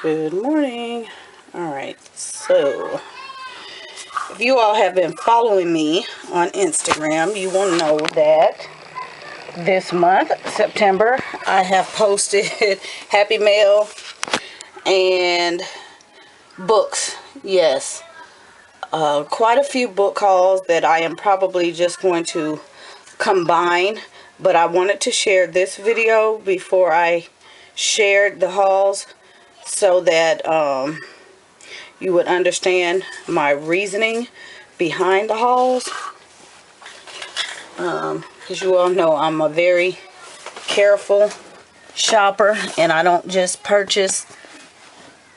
Good morning. Alright, so if you all have been following me on Instagram, you will know that this month, September, I have posted Happy Mail and books. Yes, quite a few book hauls that I am probably just going to combine, but I wanted to share this video before I shared the hauls so that you would understand my reasoning behind the hauls, because you all know I'm a very careful shopper and I don't just purchase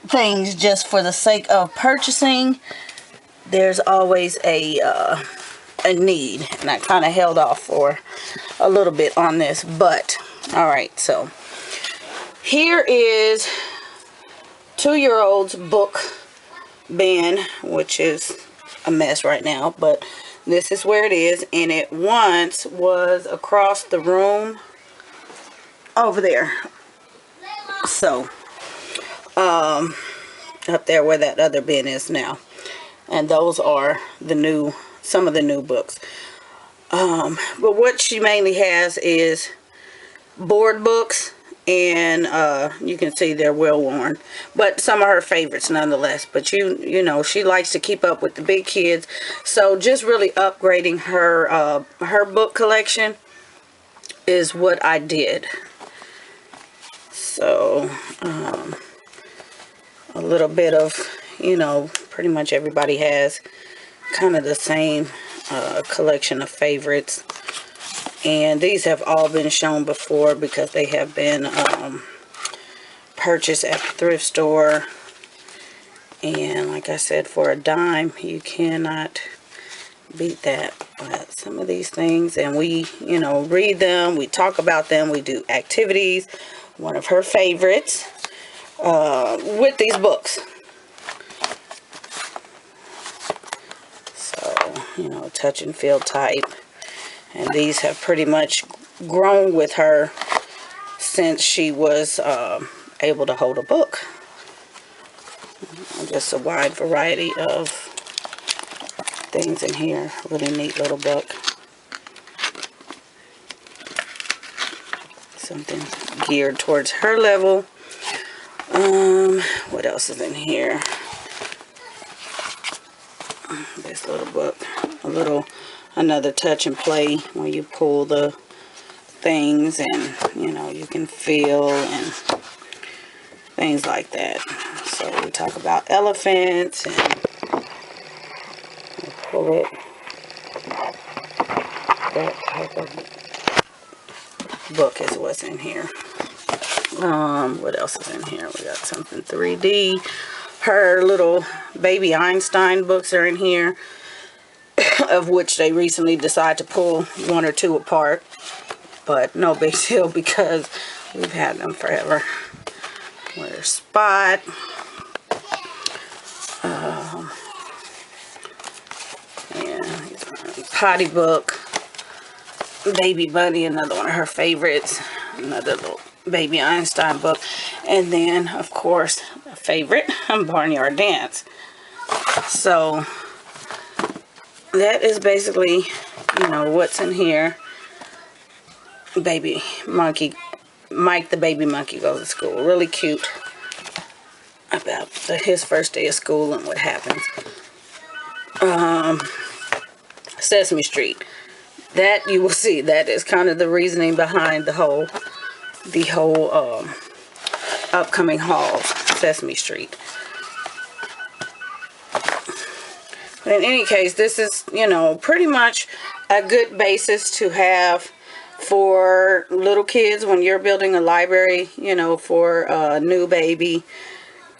things just for the sake of purchasing. There's always a need, and I kind of held off for a little bit on this, but alright, so here is 2-year-old's book bin, which is a mess right now, but this is where it is, and it once was across the room over there, so up there where that other bin is now, and those are the some of the new books. But what she mainly has is board books, and you can see they're well worn, but some of her favorites nonetheless. But you know, she likes to keep up with the big kids, so just really upgrading her her book collection is what I did. So a little bit of, you know, pretty much everybody has kind of the same collection of favorites. And these have all been shown before because they have been purchased at the thrift store. And like I said, for a dime, you cannot beat that. But some of these things, and we, you know, read them, we talk about them, we do activities. One of her favorites with these books. So, you know, touch and feel type. And these have pretty much grown with her since she was able to hold a book. Just a wide variety of things in here. Really neat little book. Something geared towards her level. What else is in here? This little book. Another touch and play where you pull the things and, you know, you can feel and things like that. So we talk about elephants and pull it. That type of book is what's in here. What else is in here? We got something 3D. Her little baby Einstein books are in here, of which they recently decided to pull 1 or 2 apart, but no big deal because we've had them forever. Where's Spot? And Potty Book. Baby Bunny, another one of her favorites. Another little baby Einstein book. And then, of course, a favorite, Barnyard Dance. So that is basically, you know, what's in here. Baby monkey, Mike the baby monkey goes to school. Really cute about his first day of school and what happens. Sesame Street. That you will see, that is kind of the reasoning behind the whole upcoming hauls. Sesame Street. But in any case, this is, you know, pretty much a good basis to have for little kids when you're building a library, you know, for a new baby.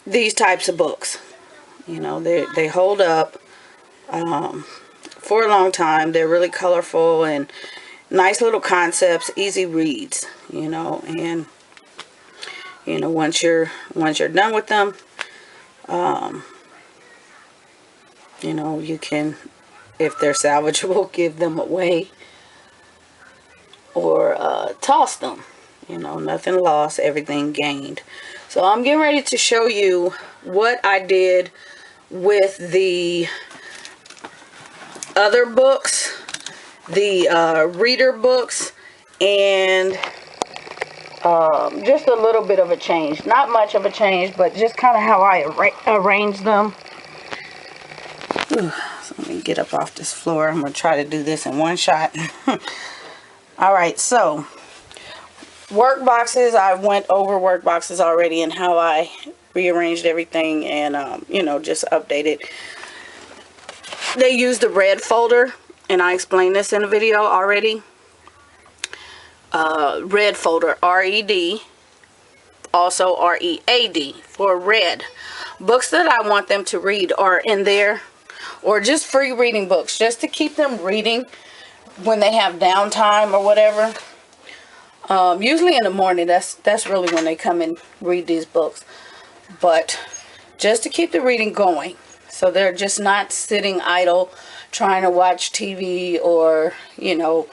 These types of books, you know, they hold up for a long time. They're really colorful and nice little concepts, easy reads, you know, and you know, once you're done with them, you know, you can, if they're salvageable, give them away or toss them. You know, nothing lost, everything gained. So I'm getting ready to show you what I did with the other books, the reader books, and just a little bit of a change. Not much of a change, but just kind of how I arranged them. So let me get up off this floor. I'm going to try to do this in one shot. Alright, so work boxes. I went over work boxes already and how I rearranged everything and, you know, just updated. They use the red folder, and I explained this in a video already. Red folder, R-E-D, also R-E-A-D for red. Books that I want them to read are in there, or just free reading books, just to keep them reading when they have downtime or whatever. Usually in the morning, that's really when they come and read these books. But just to keep the reading going, so they're just not sitting idle trying to watch TV or, you know,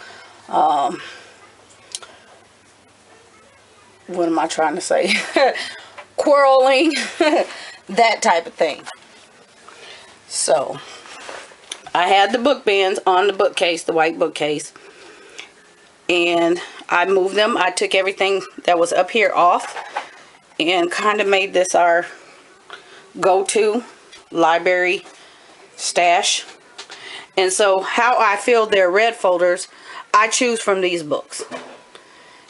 what am I trying to say? Quarreling, that type of thing. So I had the book bins on the bookcase, the white bookcase, and I moved them. I took everything that was up here off and kind of made this our go-to library stash. And so how I fill their red folders, I choose from these books.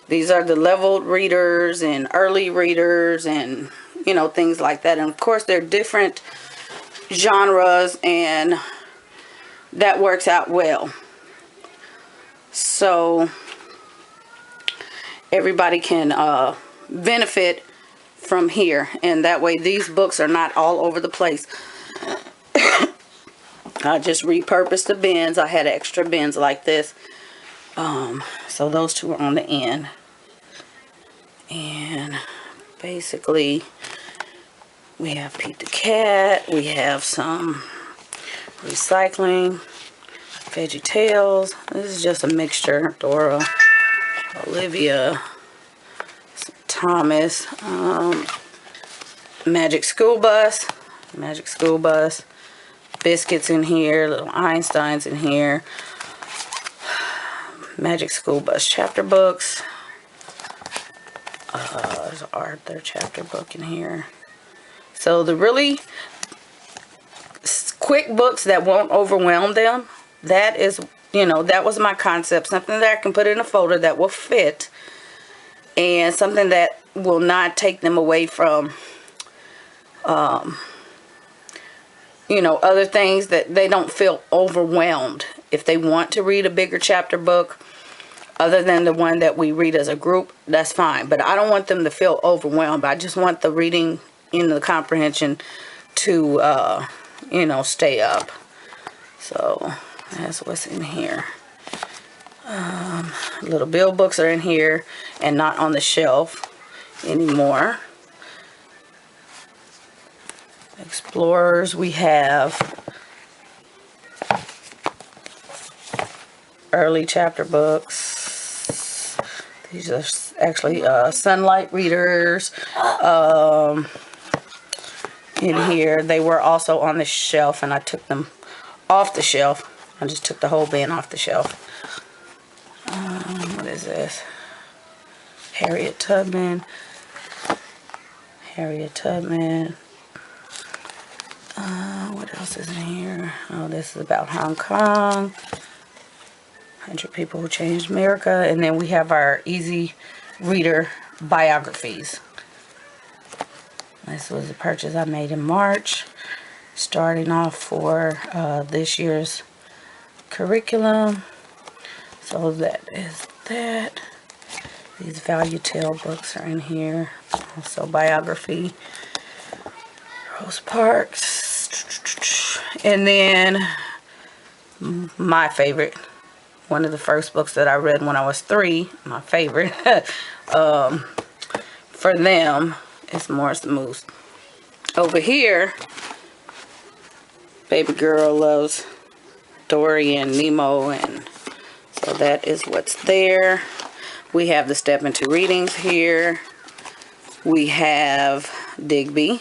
These are the leveled readers and early readers and, you know, things like that. And of course they're different genres, and that works out well. So everybody can benefit from here, and that way these books are not all over the place. I just repurposed the bins. I had extra bins like this, so those two are on the end. And basically we have Pete the Cat, we have some recycling, Veggie Tales. This is just a mixture. Dora, Olivia, Thomas, Magic School Bus, Biscuits in here, little Einsteins in here, Magic School Bus chapter books. There's an Arthur chapter book in here. So the really quick books that won't overwhelm them, that is, you know, that was my concept. Something that I can put in a folder that will fit, and something that will not take them away from, you know, other things, that they don't feel overwhelmed. If they want to read a bigger chapter book, other than the one that we read as a group, that's fine. But I don't want them to feel overwhelmed. I just want the reading, you know, the comprehension to, you know, stay up. So that's what's in here. Little bill books are in here and not on the shelf anymore. Explorers, we have early chapter books. These are actually sunlight readers in here. They were also on the shelf, and I took them off the shelf. I just took the whole bin off the shelf. What is this? Harriet Tubman. What else is in here? Oh, this is about Hong Kong. 100 People Who Changed America. And then we have our easy reader biographies. This was a purchase I made in March, starting off for this year's curriculum. So that is that. These Value Tale books are in here. Also biography. Rose Parks. And then my favorite, one of the first books that I read when I was 3, my favorite, for them, is Morris the Moose. Over here, baby girl loves Dory and Nemo, and so that is what's there. We have the Step Into Readings here. We have Digby.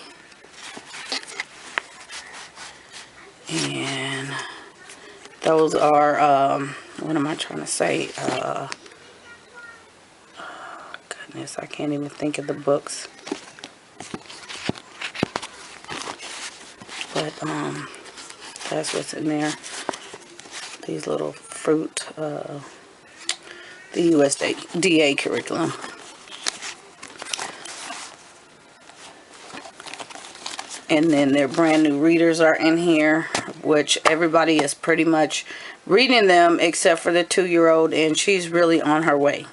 And those are, what am I trying to say? Oh, goodness, I can't even think of the books. But, that's what's in there. These little fruit, the USDA curriculum. And then their brand new readers are in here, which everybody is pretty much reading them except for the 2-year-old, and she's really on her way.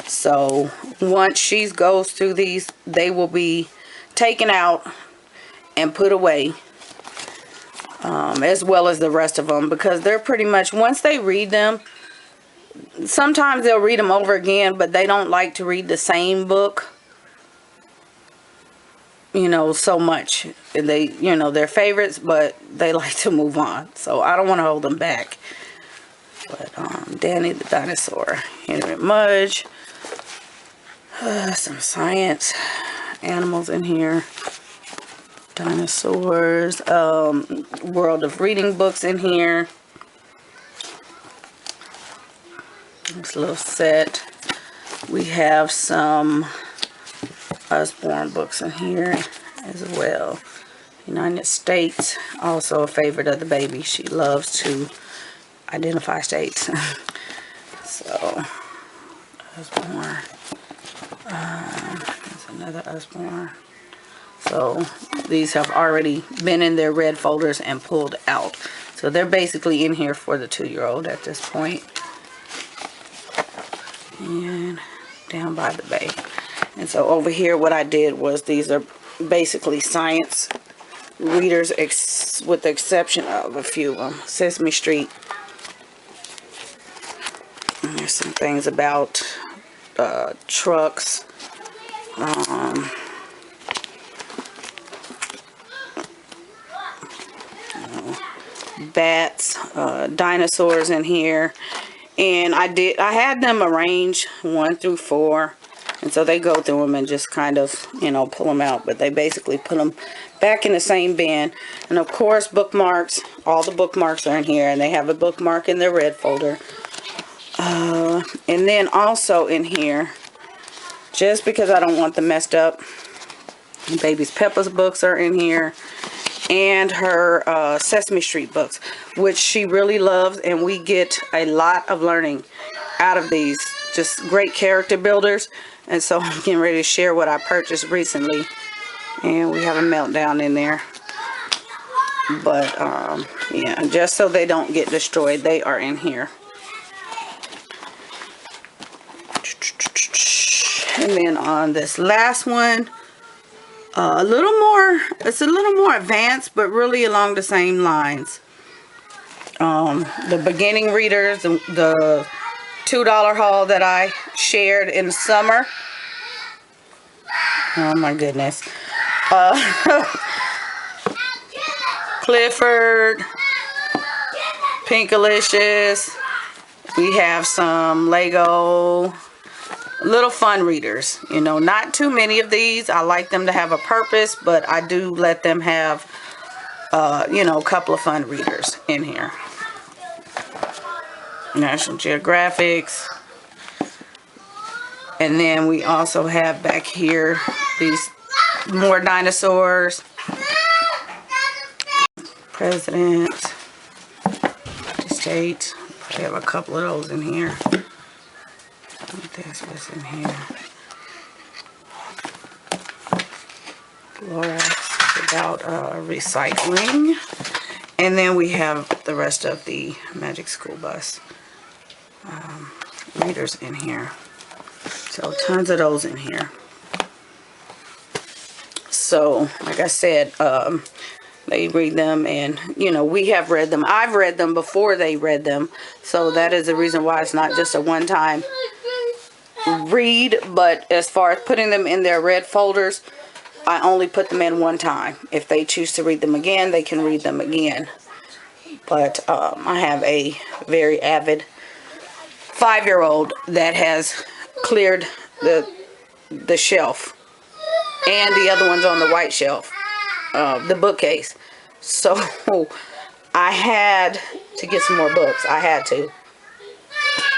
So once she goes through these, they will be taken out and put away, as well as the rest of them, because they're pretty much, once they read them, sometimes they'll read them over again, but they don't like to read the same book, you know, so much. They, you know, they're favorites, but they like to move on. So I don't want to hold them back. But Danny the Dinosaur, Henry Mudge, some science animals in here, dinosaurs, World of Reading books in here. This little set. We have some Usborne books in here as well. United States, also a favorite of the baby. She loves to identify states. So, Usborne. There's another Usborne. So, these have already been in their red folders and pulled out. So, they're basically in here for the 2-year-old at this point. And down by the bay. And so over here what I did was, these are basically science readers with the exception of a few of them. Sesame Street. And there's some things about trucks. Bats, dinosaurs in here. And I had them arranged 1 through 4. And so they go through them and just kind of, you know, pull them out. But they basically put them back in the same bin. And of course, bookmarks. All the bookmarks are in here. And they have a bookmark in their red folder. And then also in here, just because I don't want them messed up, Baby's Peppa's books are in here. And her Sesame Street books, which she really loves. And we get a lot of learning out of these. Just great character builders. And so I'm getting ready to share what I purchased recently. And we have a meltdown in there. But, yeah, just so they don't get destroyed, they are in here. And then on this last one, it's a little more advanced, but really along the same lines. The beginning readers, the $2 haul that I shared in the summer. Oh my goodness. Clifford, Pinkalicious. We have some Lego little fun readers. You know, not too many of these. I like them to have a purpose, but I do let them have, you know, a couple of fun readers in here. National Geographics. And then we also have back here these more dinosaurs. President. State. I have a couple of those in here. That's what's in here. Lorax about recycling. And then we have the rest of the Magic School Bus readers in here. So tons of those in here. So like I said, they read them, and you know, we have read them. I've read them before they read them. So that is the reason why it's not just a one-time read. But as far as putting them in their red folders, I only put them in one time. If they choose to read them again, they can read them again. But I have a very avid 5-year-old that has cleared the shelf, and the other one's on the white shelf, the bookcase. So I had to get some more books. I had to.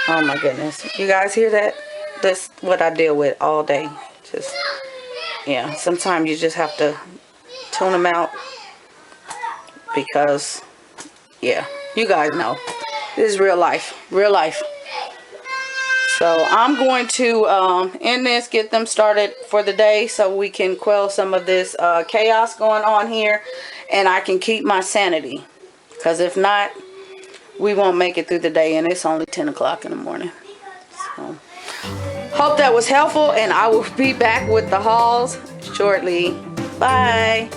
Oh my goodness. You guys hear that? That's what I deal with all day. Just, yeah, sometimes you just have to tune them out because, yeah, you guys know. This is real life. Real life. So I'm going to end this, get them started for the day so we can quell some of this chaos going on here, and I can keep my sanity. Because if not, we won't make it through the day, and it's only 10 o'clock in the morning. So, hope that was helpful, and I will be back with the hauls shortly. Bye.